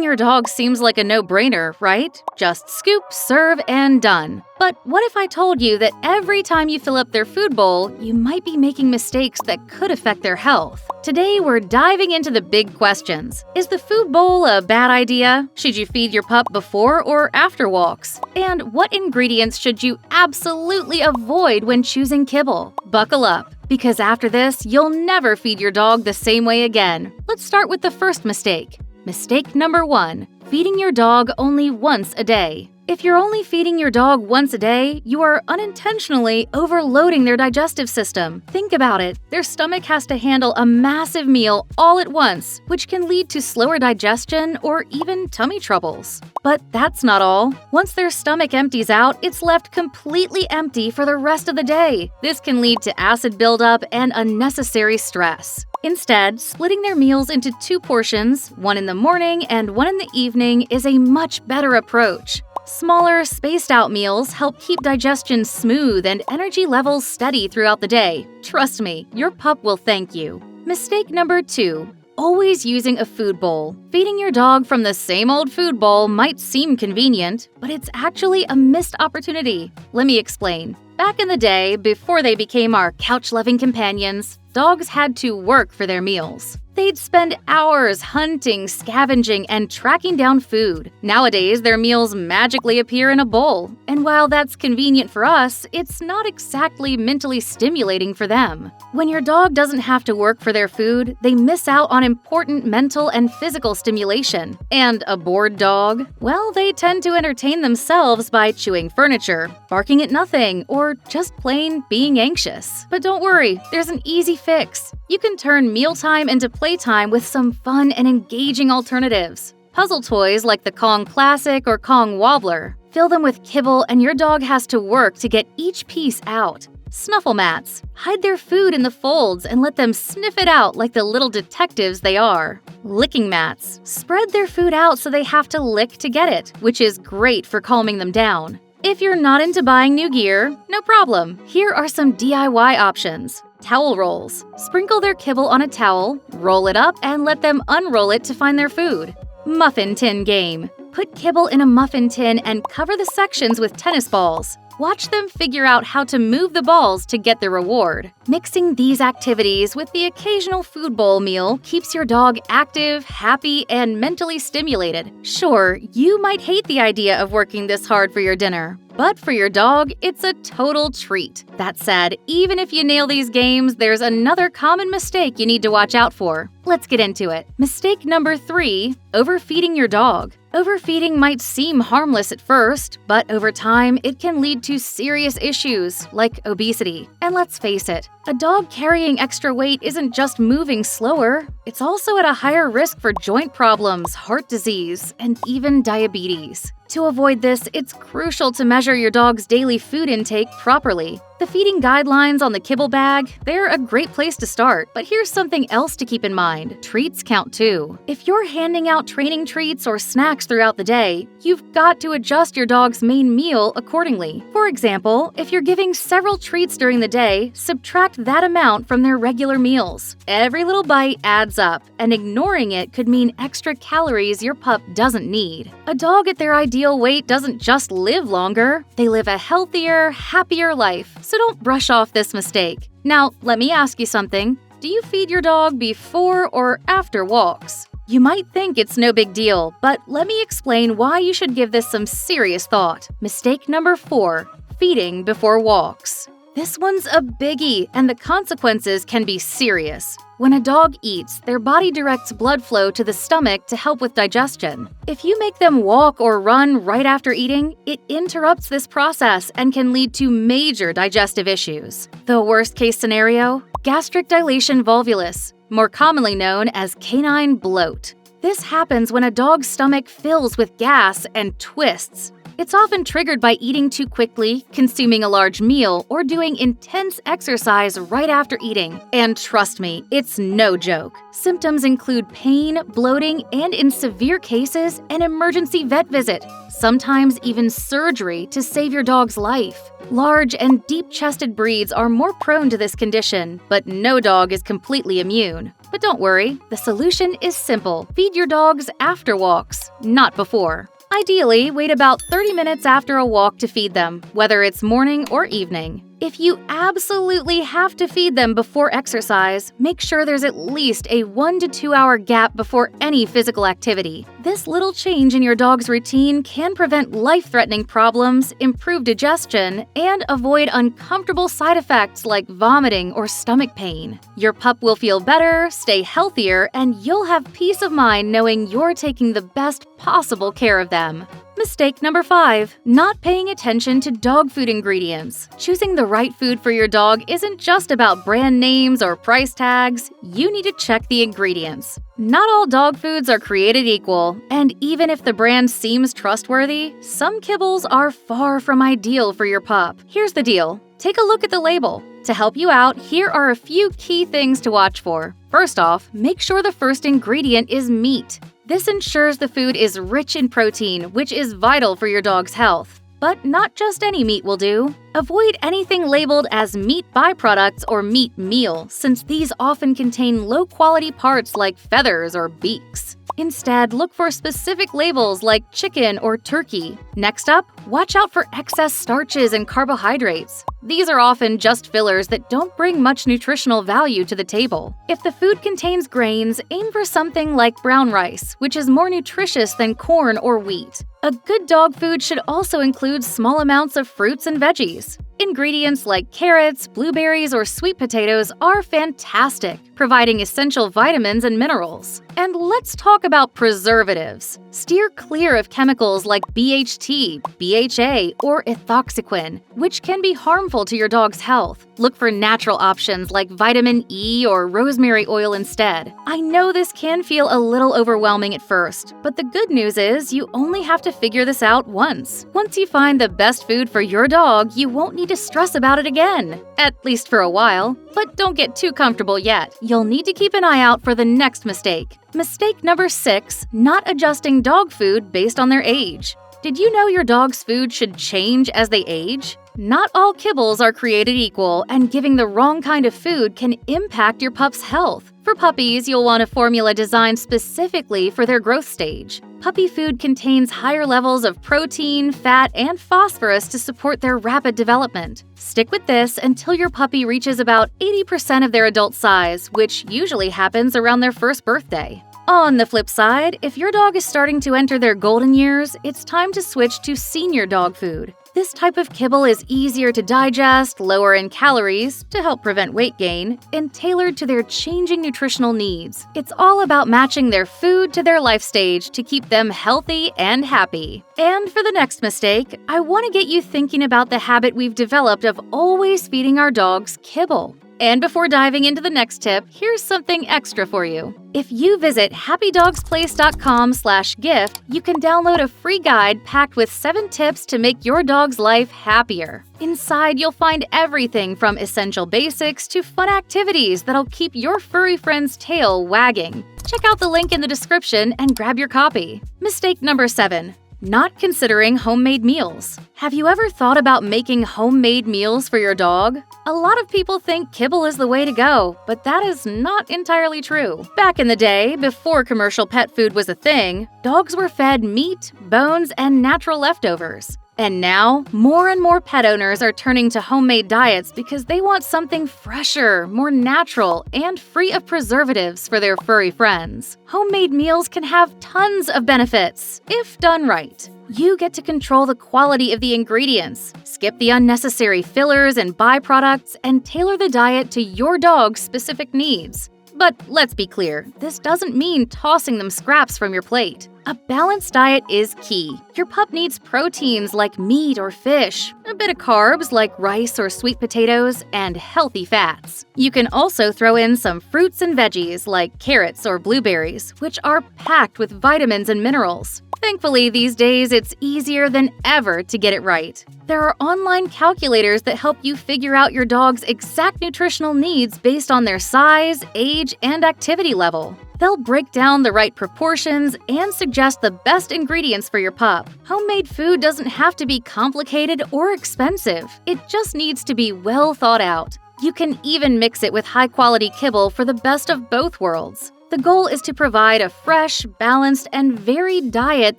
Feeding your dog seems like a no-brainer, right? Just scoop, serve, and done. But what if I told you that every time you fill up their food bowl, you might be making mistakes that could affect their health? Today, we're diving into the big questions. Is the food bowl a bad idea? Should you feed your pup before or after walks? And what ingredients should you absolutely avoid when choosing kibble? Buckle up, because after this, you'll never feed your dog the same way again. Let's start with the first mistake. Mistake number 1, feeding your dog only once a day. If you're only feeding your dog once a day, you are unintentionally overloading their digestive system. Think about it. Their stomach has to handle a massive meal all at once, which can lead to slower digestion or even tummy troubles. But that's not all. Once their stomach empties out, it's left completely empty for the rest of the day. This can lead to acid buildup and unnecessary stress. Instead, splitting their meals into 2 portions, one in the morning and one in the evening, is a much better approach. Smaller, spaced-out meals help keep digestion smooth and energy levels steady throughout the day. Trust me, your pup will thank you. Mistake number 2. Always using a food bowl. Feeding your dog from the same old food bowl might seem convenient, but it's actually a missed opportunity. Let me explain. Back in the day, before they became our couch-loving companions, dogs had to work for their meals. They'd spend hours hunting, scavenging, and tracking down food. Nowadays, their meals magically appear in a bowl. And while that's convenient for us, it's not exactly mentally stimulating for them. When your dog doesn't have to work for their food, they miss out on important mental and physical stimulation. And a bored dog? Well, they tend to entertain themselves by chewing furniture, barking at nothing, or just plain being anxious. But don't worry, there's an easy fix. You can turn mealtime into playtime with some fun and engaging alternatives. Puzzle toys like the Kong Classic or Kong Wobbler. Fill them with kibble and your dog has to work to get each piece out. Snuffle mats. Hide their food in the folds and let them sniff it out like the little detectives they are. Licking mats. Spread their food out so they have to lick to get it, which is great for calming them down. If you're not into buying new gear, no problem. Here are some DIY options. Towel rolls. Sprinkle their kibble on a towel, roll it up, and let them unroll it to find their food. Muffin tin game. Put kibble in a muffin tin and cover the sections with tennis balls. Watch them figure out how to move the balls to get their reward. Mixing these activities with the occasional food bowl meal keeps your dog active, happy, and mentally stimulated. Sure, you might hate the idea of working this hard for your dinner, but for your dog, it's a total treat. That said, even if you nail these games, there's another common mistake you need to watch out for. Let's get into it. Mistake number 3, overfeeding your dog. Overfeeding might seem harmless at first, but over time, it can lead to serious issues like obesity. And let's face it, a dog carrying extra weight isn't just moving slower, it's also at a higher risk for joint problems, heart disease, and even diabetes. To avoid this, it's crucial to measure your dog's daily food intake properly. The feeding guidelines on the kibble bag, they're a great place to start, but here's something else to keep in mind. Treats count too. If you're handing out training treats or snacks throughout the day, you've got to adjust your dog's main meal accordingly. For example, if you're giving several treats during the day, subtract that amount from their regular meals. Every little bite adds up, and ignoring it could mean extra calories your pup doesn't need. A dog at their ideal weight doesn't just live longer, they live a healthier, happier life. So don't brush off this mistake. Now, let me ask you something. Do you feed your dog before or after walks? You might think it's no big deal, but let me explain why you should give this some serious thought. Mistake number 4, feeding before walks. This one's a biggie, and the consequences can be serious. When a dog eats, their body directs blood flow to the stomach to help with digestion. If you make them walk or run right after eating, it interrupts this process and can lead to major digestive issues. The worst-case scenario? Gastric dilation volvulus, more commonly known as canine bloat. This happens when a dog's stomach fills with gas and twists. It's often triggered by eating too quickly, consuming a large meal, or doing intense exercise right after eating. And trust me, it's no joke. Symptoms include pain, bloating, and in severe cases, an emergency vet visit, sometimes even surgery to save your dog's life. Large and deep-chested breeds are more prone to this condition, but no dog is completely immune. But don't worry, the solution is simple. Feed your dogs after walks, not before. Ideally, wait about 30 minutes after a walk to feed them, whether it's morning or evening. If you absolutely have to feed them before exercise, make sure there's at least a 1 to 2 hour gap before any physical activity. This little change in your dog's routine can prevent life-threatening problems, improve digestion, and avoid uncomfortable side effects like vomiting or stomach pain. Your pup will feel better, stay healthier, and you'll have peace of mind knowing you're taking the best possible care of them. Mistake number 5. Not paying attention to dog food ingredients. Choosing the right food for your dog isn't just about brand names or price tags. You need to check the ingredients. Not all dog foods are created equal, and even if the brand seems trustworthy, some kibbles are far from ideal for your pup. Here's the deal. Take a look at the label. To help you out, here are a few key things to watch for. First off, make sure the first ingredient is meat. This ensures the food is rich in protein, which is vital for your dog's health. But not just any meat will do. Avoid anything labeled as meat byproducts or meat meal, since these often contain low-quality parts like feathers or beaks. Instead, look for specific labels like chicken or turkey. Next up, watch out for excess starches and carbohydrates. These are often just fillers that don't bring much nutritional value to the table. If the food contains grains, aim for something like brown rice, which is more nutritious than corn or wheat. A good dog food should also include small amounts of fruits and veggies. Ingredients like carrots, blueberries, or sweet potatoes are fantastic, providing essential vitamins and minerals. And let's talk about preservatives. Steer clear of chemicals like BHT, BHA, or ethoxyquin, which can be harmful to your dog's health. Look for natural options like vitamin E or rosemary oil instead. I know this can feel a little overwhelming at first, but the good news is you only have to figure this out once. Once you find the best food for your dog, you won't need to stress about it again, at least for a while. But don't get too comfortable yet. You'll need to keep an eye out for the next mistake. Mistake number 6, not adjusting dog food based on their age. Did you know your dog's food should change as they age? Not all kibbles are created equal, and giving the wrong kind of food can impact your pup's health. For puppies, you'll want a formula designed specifically for their growth stage. Puppy food contains higher levels of protein, fat, and phosphorus to support their rapid development. Stick with this until your puppy reaches about 80% of their adult size, which usually happens around their first birthday. On the flip side, if your dog is starting to enter their golden years, it's time to switch to senior dog food. This type of kibble is easier to digest, lower in calories to help prevent weight gain, and tailored to their changing nutritional needs. It's all about matching their food to their life stage to keep them healthy and happy. And for the next mistake, I want to get you thinking about the habit we've developed of always feeding our dogs kibble. And before diving into the next tip, here's something extra for you. If you visit happydogsplace.com/gift, you can download a free guide packed with 7 tips to make your dog's life happier. Inside, you'll find everything from essential basics to fun activities that'll keep your furry friend's tail wagging. Check out the link in the description and grab your copy. Mistake number 7. Not considering homemade meals. Have you ever thought about making homemade meals for your dog? A lot of people think kibble is the way to go, but that is not entirely true. Back in the day, before commercial pet food was a thing, dogs were fed meat, bones, and natural leftovers. And now, more and more pet owners are turning to homemade diets because they want something fresher, more natural, and free of preservatives for their furry friends. Homemade meals can have tons of benefits, if done right. You get to control the quality of the ingredients, skip the unnecessary fillers and byproducts, and tailor the diet to your dog's specific needs. But let's be clear, this doesn't mean tossing them scraps from your plate. A balanced diet is key. Your pup needs proteins like meat or fish, a bit of carbs like rice or sweet potatoes, and healthy fats. You can also throw in some fruits and veggies like carrots or blueberries, which are packed with vitamins and minerals. Thankfully, these days it's easier than ever to get it right. There are online calculators that help you figure out your dog's exact nutritional needs based on their size, age, and activity level. They'll break down the right proportions and suggest the best ingredients for your pup. Homemade food doesn't have to be complicated or expensive. It just needs to be well thought out. You can even mix it with high-quality kibble for the best of both worlds. The goal is to provide a fresh, balanced, and varied diet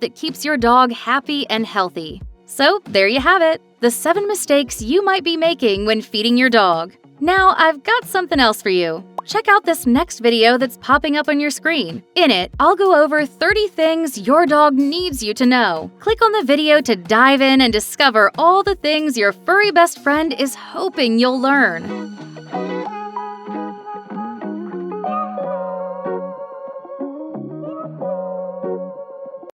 that keeps your dog happy and healthy. So there you have it, the 7 mistakes you might be making when feeding your dog. Now I've got something else for you. Check out this next video that's popping up on your screen. In it, I'll go over 30 things your dog needs you to know. Click on the video to dive in and discover all the things your furry best friend is hoping you'll learn.